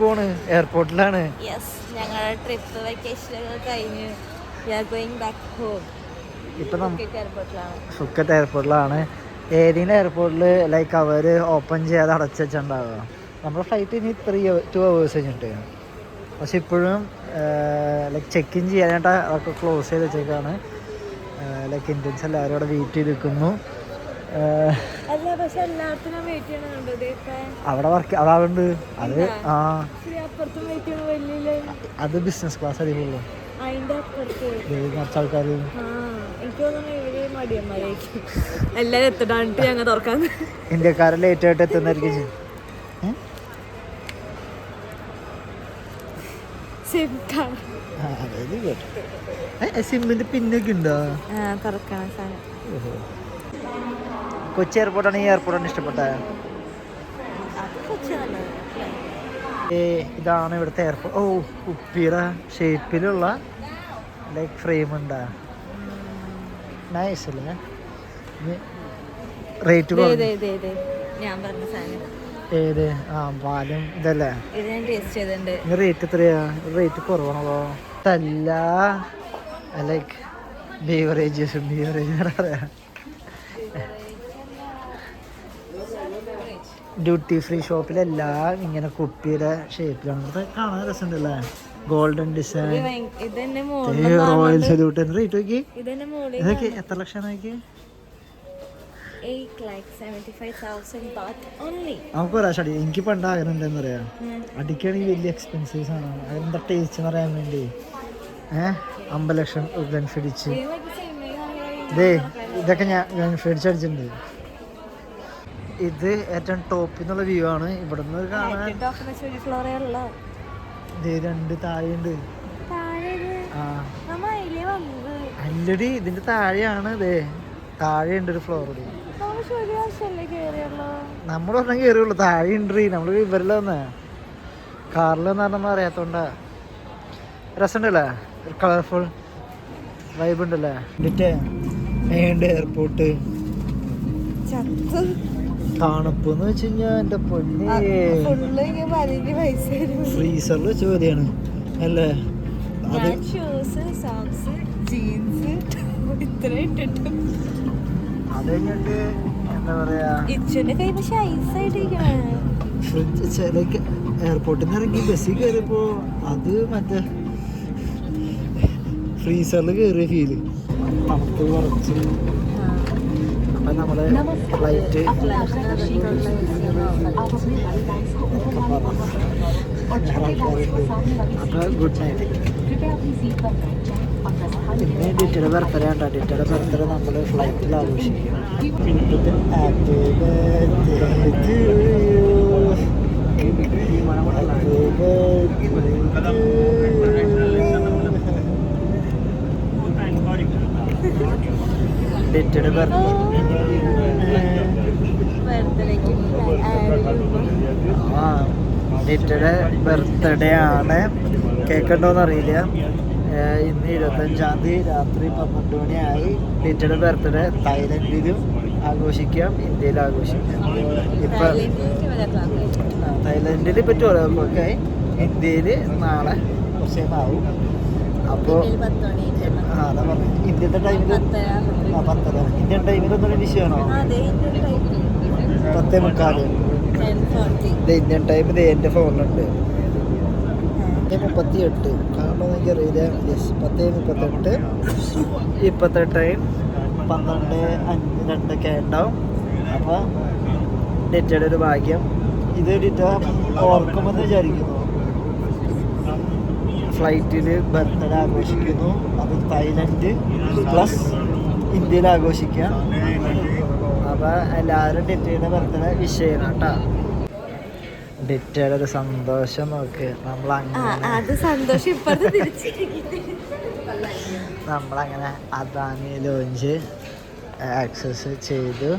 പോണ് എയർപോർട്ടിലാണ്. ഞങ്ങളുടെ trip vacation കഴിഞ്ഞ് ഇപ്പൊ ഫുക്കറ്റ് എയർപോർട്ടിലാണ്. ഏതെങ്കിലും എയർപോർട്ടിൽ ലൈക്ക് അവർ ഓപ്പൺ ചെയ്യാതെ അടച്ചു വെച്ചിട്ടുണ്ടാവുക. നമ്മുടെ ഫ്ലൈറ്റ് ഇനി 2 hours കഴിഞ്ഞിട്ട്. പക്ഷെ ഇപ്പോഴും ലൈക്ക് ചെക്ക് ഇൻ ചെയ്യാനായിട്ട് അതൊക്കെ ക്ലോസ് ചെയ്ത് വെച്ചേക്കാണ്. ലൈക്ക് ഇന്ത്യൻസ് എല്ലാവരും അവിടെ വെയിറ്റ് ചെയ്ത് നിൽക്കുന്നു. അവിടെ വർക്ക് അതാവുണ്ട്. അത് അത് ബിസിനസ് ക്ലാസ് അടിപൊളി. ആൾക്കാർ ഇന്ത്യക്കാരെ ലേറ്റ് ആയിട്ട് എത്തുന്നതായിരിക്കും. സിമ്മിന്റെ പിന്നൊക്കെ ഉണ്ടോ? കൊച്ചി എയർപോർട്ടാണ്. ഈ എയർപോർട്ടാണ് ഇഷ്ടപ്പെട്ടത്. ഇതാണ് ഇവിടുത്തെ എയർപോർട്ട്. ഓ, കുപ്പിയുടെ ഷേപ്പിലുള്ള ലൈക്ക് ഫ്രെയിം ഉണ്ടാ. നൈസ് അല്ലേ? റേറ്റ് ഏത്? പാലും ഇതല്ലേ? റേറ്റ് എത്രയാ? റേറ്റ് കുറവാണല്ലോ. അല്ല ലൈക്ക് ബീവറേജ് പറയാ. ഡ്യൂട്ടി ഫ്രീ ഷോപ്പിലെല്ലാം ഇങ്ങനെ കുപ്പിയുടെ ഷേപ്പിലാണ്. കാണാൻ രസമുണ്ടല്ലേ? Golden design, royal salute. Rate നോക്കി ഇതൊക്കെ എത്ര ലക്ഷം നോക്കി? നമുക്ക് ഒരാഴ്ച അടി. എനിക്ക് പണ്ട് ആഗ്രഹം എന്താന്ന് പറയാ, അടിക്കുകയാണെങ്കിൽ വലിയ എക്സ്പെൻസീവ് ആണ്. അതെന്താ ടേസ്റ്റ് എന്ന് പറയാൻ വേണ്ടി 50 ലക്ഷം ഗൺസ് അടിച്ച്. ഇതൊക്കെ ഞാൻ ഗൺസ് അടിച്ചിട്ടുണ്ട്. ഇത് ഏറ്റവും ടോപ്പിൽ നിന്നുള്ള വ്യൂ ആണ്. ഇവിടുന്ന് കാണാൻ 2 താഴെയുണ്ട്. അല്ലടി, ഇതിന്റെ താഴെയാണ്. താഴെയുണ്ട് ഒരു ഫ്ലോർ. നമ്മൾ പറഞ്ഞാൽ കയറിയുള്ളൂ. താഴെ ഉണ്ട്. നമ്മള് ഇവരിൽ വന്ന കാറിൽ വന്ന് അറിയാത്തോണ്ടാ. രസമുണ്ടല്ലേ? കളർഫുൾ വൈബ് ഉണ്ടല്ലേ? എയർപോർട്ട് തണുപ്പെന്ന് വെച്ച് കഴിഞ്ഞാൽ എന്റെ പൊന്നെ ഫ്രീസറിൽ വെച്ച പോലെയാണ് അല്ലേ? അത് കഴിഞ്ഞിട്ട് എന്താ പറയാ, ഫ്രിഡ്ജ് എയർപോർട്ടിൽ നിന്ന് ഇറങ്ങി ബസ്സിൽ കയറിയപ്പോ അത് മറ്റേ ഫ്രീസറിൽ കയറിയ ഫീല്. തണുത്ത് കുറച്ച്. അപ്പം നമ്മള് ഫ്ലൈറ്റ് അപ്പോൾ ഗുഡ് നൈറ്റ്. പിന്നെ ഡിറ്റയുടെ ബർത്ത്ഡേ ഉണ്ടോ? ഡിറ്റയുടെ ബർത്ത്ഡേ നമ്മൾ ഫ്ലൈറ്റിൽ ആഘോഷിക്കും. Happy birthday to you, happy birthday. ഡിറ്റയുടെ ബർത്ത്ഡേ ഡിറ്റയുടെ ബർത്ത്ഡേ ആണ്. കേക്ക് ഉണ്ടോയെന്ന് അറിയില്ല. ഇന്ന് 25-ാം തീയതി രാത്രി 12 മണിയായി. ഡിറ്റയുടെ ബർത്ത്ഡേ തായ്ലൻഡിലും ആഘോഷിക്കാം, ഇന്ത്യയിൽ ആഘോഷിക്കാം. ഇപ്പം തായ്ലൻഡിൽ പറ്റുമല്ലോ ഒക്കെ. ഇന്ത്യയിൽ നാളെ കുറച്ച് ടൈം ആവും. അപ്പോൾ അതാ പറഞ്ഞു. ഇന്ത്യൻ്റെ ടൈമിൽ 10:30. ഇന്ത്യൻ ടൈമിൽ ഒന്നും വിഷയമാണോ? 10:45. ഇത് ഇന്ത്യൻ ടൈം. ഇത് എൻ്റെ ഫോണിലുണ്ട്. 10:38 കാണുമ്പോൾ എനിക്കറിയില്ല. യെസ്, 10:38. ഇപ്പോഴത്തെ ടൈം 12:02 ഉണ്ടാവും. അപ്പോൾ ഡിറ്റയുടെ ഒരു ഭാഗ്യം. ഇത് ഡിറ്റ ഓർക്കുമെന്ന് വിചാരിക്കുന്നു. ഫ്ലൈറ്റിൽ ബർത്ത്ഡേ ആഘോഷിക്കുന്നു. അത് തായ്ലൻഡ് പ്ലസ് ഇന്ത്യയിൽ ആഘോഷിക്കാം. അപ്പോൾ എല്ലാവരും ഡിറ്റയുടെ ബർത്ത്ഡേ വിഷ് ചെയ്യണം കേട്ടോ. ഡിറ്റയുടെ ഒരു സന്തോഷം നോക്ക്. നമ്മളങ്ങനെ അദാനി ലോഞ്ച് ആക്സസ് ചെയ്തു.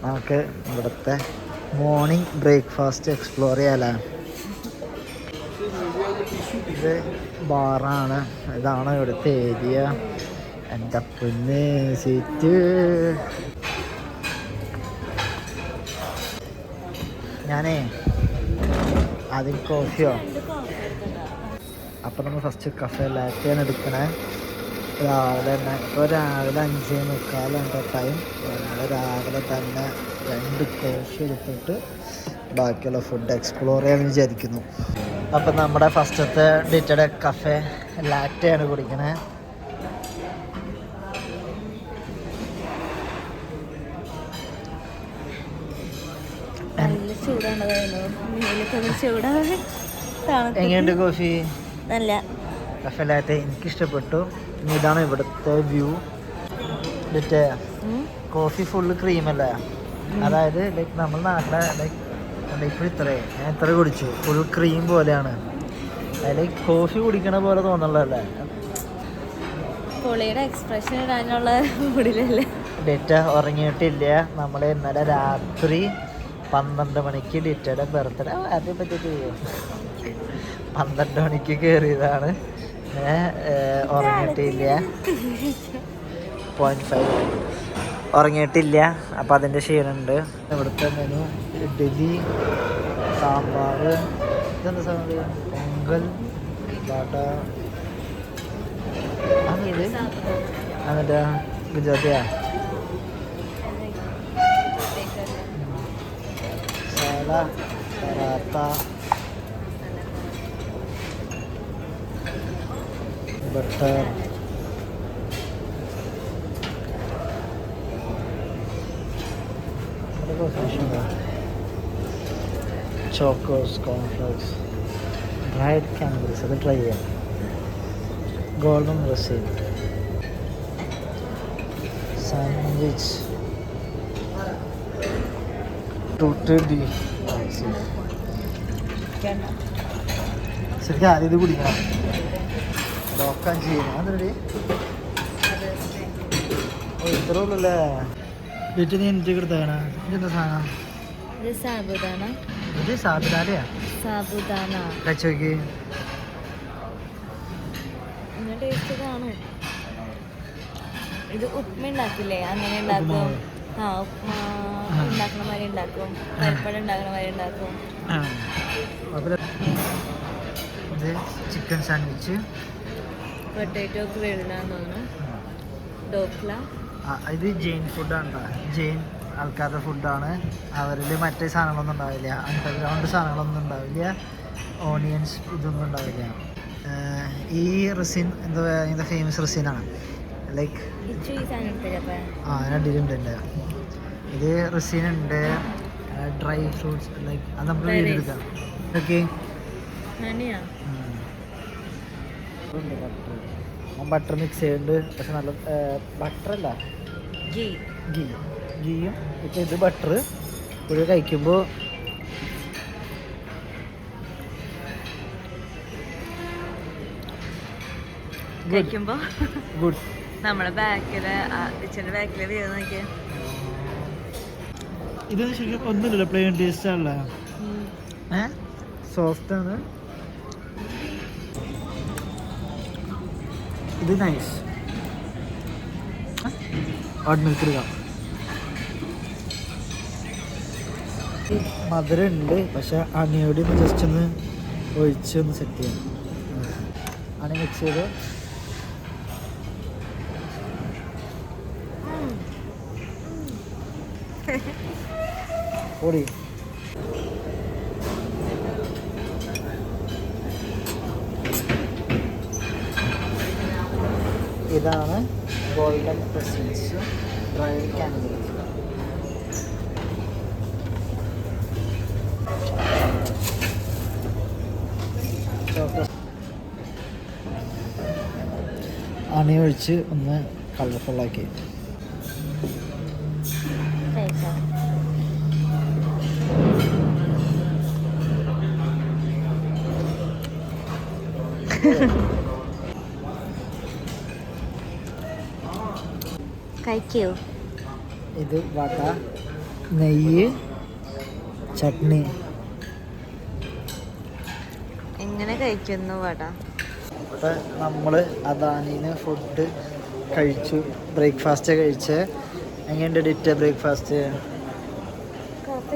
നമുക്ക് ഇവിടുത്തെ മോർണിംഗ് ബ്രേക്ക്ഫാസ്റ്റ് എക്സ്പ്ലോർ ചെയ്യാലോ. ഇത് ബാറാണ്. ഇതാണ് ഇവിടുത്തെ ഏരിയ. എൻ്റെ പൊന്നെ സീറ്റ്. ഞാനേ ആദ്യം കോഫിയോ? അപ്പം നമ്മൾ ഫസ്റ്റ് കഫേ ലാറ്റെയാണ് എടുക്കണേ. രാവിലെ തന്നെ ഇപ്പോൾ രാവിലെ 5:45 ടൈം. നമ്മൾ രാവിലെ തന്നെ 2 കോഫി എടുത്തിട്ട് ബാക്കിയുള്ള ഫുഡ് എക്സ്പ്ലോർ ചെയ്യാമെന്ന് വിചാരിക്കുന്നു. അപ്പം നമ്മുടെ ഫസ്റ്റത്തെ ഡിറ്റയുടെ കഫേ ലാറ്റെയാണ് കുടിക്കണേ. എങ്ങനെയുണ്ട് കോഫി? നല്ല കഫേ ലാറ്റെ എനിക്കിഷ്ടപ്പെട്ടു. ഇനി ഇതാണ് ഇവിടുത്തെ വ്യൂ. ഡിറ്റ കോഫി ഫുള്ള് ക്രീമല്ലേ, അതായത് ലൈക്ക് നമ്മൾ നാട്ടിലെ ലൈക്ക് ഇപ്പോൾ ഞാൻ ഇത്ര കുടിച്ചു, ഫുൾ ക്രീം പോലെയാണ്. ലൈക്ക് കോഫി കുടിക്കണ പോലെ തോന്നുള്ളതല്ലേ. എക്സ്പ്രഷൻ ഇടാനുള്ള മൂഡിലല്ലേ. ഡിറ്റ ഉറങ്ങിയിട്ടില്ല. നമ്മൾ ഇന്നലെ രാത്രി 12 മണിക്ക് ഡിറ്റയുടെ ബർത്ത്ഡേ അതേ പറ്റി 12 മണിക്ക് കയറിയതാണ്. ഉറങ്ങിയിട്ടില്ല. 0.5 ഉറങ്ങിയിട്ടില്ല. അപ്പം അതിൻ്റെ ക്ഷീണമുണ്ട്. ഇവിടുത്തെ മെനു ഇഡ്ഡലി, സാമ്പാർ, ഇതെന്താ സാധനം, പൊങ്കൽ, പാട്ട, ഇത് എന്നിട്ട് ഗുജറാത്തിയാ സാല, paratha, butter, chocos, cornflakes, dried cranberries, അത് ട്രൈ ചെയ്യാം. ഗോൾഡൻ റസീൻ, സാൻഡ്വിച്ച്, ടൂട്ടി. ശരിക്കും ആദ്യം ഇത് കുടിക്കണം. ഡോക്കാൻ ചെയ്യണം. അതെടി ഇത്ര ഉള്ളല്ലേ. വീട്ടിൽ നീ എനിക്ക് എടുത്താണ്. ഇതെന്താ സാധനം? ഇത് സാബുദാനയാ? കഴിച്ചോക്ക്. ടേസ്റ്റ് കാണും. ഇത് ഉപ്മ ഉണ്ടാക്കില്ലേ, അങ്ങനെ ഉണ്ടാക്കും. ഉപ്മ ഉണ്ടാക്കണ മാതിരി ഉണ്ടാക്കും, പരിപ്പട ഉണ്ടാക്കണ മാതിരി ഉണ്ടാക്കും. ഇത് ചിക്കൻ സാൻഡ്വിച്ച്, പൊട്ടാറ്റോ ഗ്രിൽഡാന്ന് തോന്നുന്നു, ഡോക്ല. ഇത് ജെയിൻ ഫുഡാണ്. ജെയിൻ ആൾക്കാരുടെ ഫുഡാണ്. അവരിൽ മറ്റേ സാധനങ്ങളൊന്നും ഉണ്ടാവില്ല, അണ്ടർഗ്രൗണ്ട് സാധനങ്ങളൊന്നും ഉണ്ടാവില്ല, ഓണിയൻസ് ഇതൊന്നും ഉണ്ടാവില്ല. ഈ റെസിൻ എന്താ ഫേമസ് റെസിനാണ്. ലൈക്ക് രണ്ടിലുണ്ട്. ഇത് റെസിനുണ്ട്, ഡ്രൈ ഫ്രൂട്ട്സ്, ലൈക്ക് അത് നമ്മൾ വീടെടുക്കാം. ഓക്കെ, ബട്ടർ മിക്സ് ചെയ്യുന്നുണ്ട്. പക്ഷെ നല്ല ബട്ടറല്ല, ഗീയും. ഇപ്പം ഇത് ബട്ടർ ഒരു കഴിക്കുമ്പോൾ ഗുഡ്. നമ്മുടെ ബാക്കില് കിച്ചന്റെ ബാക്കില് വ്യൂ നോക്കിയാ ഇത് ശരിക്കും ഒന്നുമില്ലല്ലോ, പ്ലെയിൻ ടേസ്റ്റ് ആണല്ലോ. സോഫ്റ്റ് ആണ്. ഇത് നൈസ്. ഹോട്ട് മിൽക്ക് എടുക്കാം. മധുരം ഉണ്ട്, പക്ഷെ അണിയോടി ഒന്ന് ജസ്റ്റ് ഒന്ന് ഒഴിച്ച് ഒന്ന് സെറ്റ് ചെയ്യാം. അണി മിക്സ് ചെയ്ത് പൊടി. ഇതാണ് ഗോൾഡൻ പ്രസൻസ് ഡ്രൈ കാൻഡിൽസ്. അണി ഒഴിച്ച് ഒന്ന് കളർഫുള്ളാക്കി. കഴിക്കോ? ഇത് വട, നെയ്യ്, ചട്നി. എങ്ങനെ കഴിക്കുന്നു വട? ഇപ്പം നമ്മൾ അദാനിന്ന് ഫുഡ് കഴിച്ചു, ബ്രേക്ക്ഫാസ്റ്റ് കഴിച്ച്. എങ്ങനെയുണ്ട് ഡിറ്റ ബ്രേക്ക്ഫാസ്റ്റ്?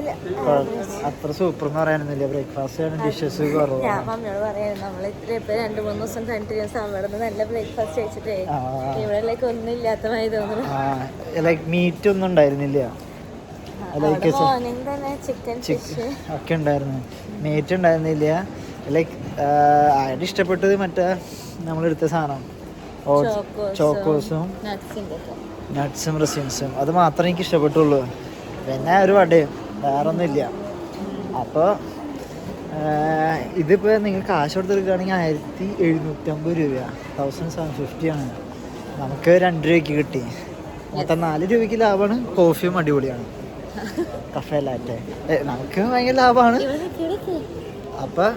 കുഴപ്പമില്ല. അത്ര സൂപ്പർ എന്ന് പറയാനൊന്നുമില്ല. ബ്രേക്ക്ഫാസ്റ്റ് ആണ്, ഡിഷസ് കുറവാണ്. ഞാൻ മമ്മിയോട് പറയായിരുന്നു നമ്മൾ ഇത്ര ഇപ്പൊ 2-3 ദിവസം കണ്ടിന്യൂസ് അവിടെ നിന്ന് നല്ല ബ്രേക്ക്ഫാസ്റ്റ് കഴിച്ചിട്ടേ ഇവിടെ ലൈക്ക് ഒന്നും ഇല്ലാത്ത മാതിരി തോന്നുന്നു. ലൈക്ക് മീറ്റ് ഒന്നും ഉണ്ടായിരുന്നില്ല. മോർണിംഗ് തന്നെ ചിക്കൻ ഫിഷ് ഒക്കെ ഉണ്ടായിരുന്നു, മീറ്റ് ഉണ്ടായിരുന്നില്ല. ലൈക്ക് ആയിട്ട് ഇഷ്ടപ്പെട്ടത് മറ്റേ നമ്മളെടുത്ത സാധനം ചോക്കോസും നട്ട്സും റെസിൻസും, അത് മാത്രമേ എനിക്ക് ഇഷ്ടപ്പെട്ടുള്ളൂ. പിന്നെ ഒരു വടയും, വേറെ ഒന്നുമില്ല. അപ്പോൾ ഇതിപ്പോൾ നിങ്ങൾ കാശ് കൊടുത്തെടുക്കുകയാണെങ്കിൽ 1750 രൂപ, 1750 ആണ്. നമുക്ക് 2 രൂപയ്ക്ക് കിട്ടി. മൊത്തം 4 രൂപയ്ക്ക് ലാഭമാണ്. കോഫിയും അടിപൊളിയാണ്, കഫേ ലാറ്റെ നമുക്ക് ഭയങ്കര ലാഭമാണ്. അപ്പം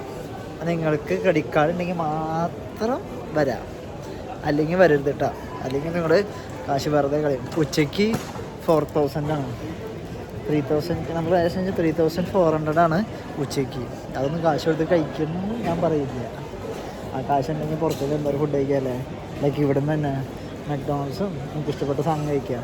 നിങ്ങൾക്ക് ക്രെഡിറ്റ് കാർഡ് ഉണ്ടെങ്കിൽ മാത്രം വരാം, അല്ലെങ്കിൽ വരരുത് കേട്ടോ. അല്ലെങ്കിൽ നിങ്ങൾ കാശ് വെറുതെ കളയും. ഉച്ചയ്ക്ക് 4000 ആണ്, 3000 നമ്മൾ ഏകദേശം 3400 ആണ് ഉച്ചയ്ക്ക്. അതൊന്നും കാശ് കൊടുത്ത് കഴിക്കുന്നു ഞാൻ പറയില്ല. ആ കാശ് ഉണ്ടെങ്കിൽ പുറത്തേക്ക് എന്തായാലും ഫുഡ് കഴിക്കാമല്ലേ. ലൈക്ക് ഇവിടെ നിന്ന് തന്നെ മക്ഡോണൾഡ്സും നമുക്ക് ഇഷ്ടപ്പെട്ട സാധനം കഴിക്കാം.